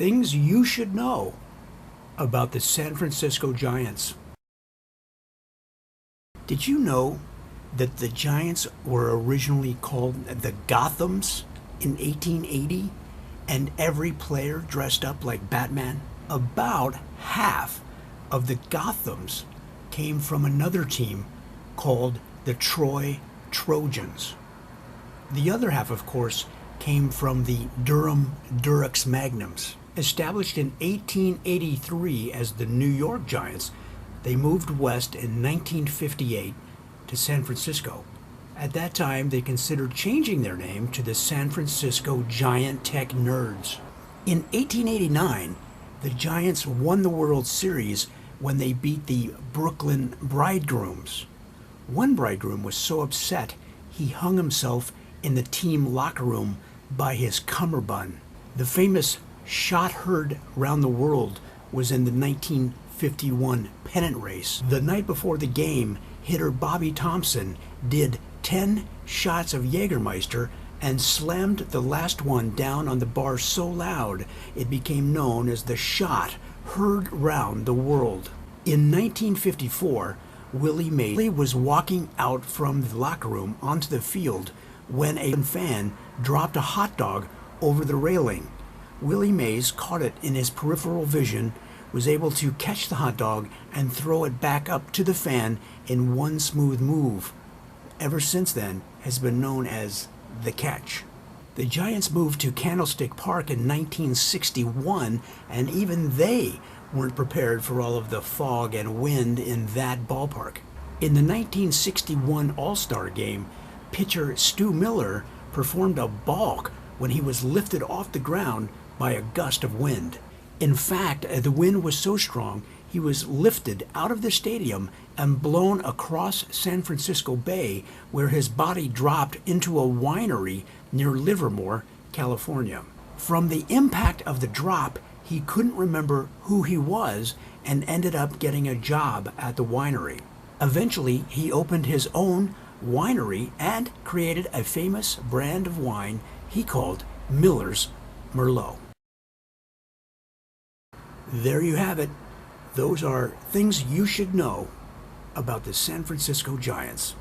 Things you should know about the San Francisco Giants. Did you know that the Giants were originally called the Gothams in 1880 and every player dressed up like Batman? About half of the Gothams came from another team called the Troy Trojans. The other half, of course, came from the Durham Durex Magnums. Established in 1883 as the New York Giants, they moved west in 1958 to San Francisco. At that time, they considered changing their name to the San Francisco Giant Tech Nerds. In 1889, the Giants won the World Series when they beat the Brooklyn Bridegrooms. One bridegroom was so upset he hung himself in the team locker room by his cummerbund. The famous shot heard round the world was in the 1951 pennant race. The night before the game, hitter Bobby Thompson did 10 shots of Jägermeister and slammed the last one down on the bar so loud it became known as the shot heard round the world. In 1954, Willie Mays was walking out from the locker room onto the field when a fan dropped a hot dog over the railing. Willie Mays caught it in his peripheral vision, was able to catch the hot dog and throw it back up to the fan in one smooth move. Ever since then has been known as the catch. The Giants moved to Candlestick Park in 1961, and even they weren't prepared for all of the fog and wind in that ballpark. In the 1961 All-Star Game, pitcher Stu Miller performed a balk when he was lifted off the ground by a gust of wind. In fact, the wind was so strong he was lifted out of the stadium and blown across San Francisco Bay, where his body dropped into a winery near Livermore, California. From the impact of the drop, he couldn't remember who he was and ended up getting a job at the winery. Eventually, he opened his own winery and created a famous brand of wine he called Miller's Merlot. There you have it. Those are things you should know about the San Francisco Giants.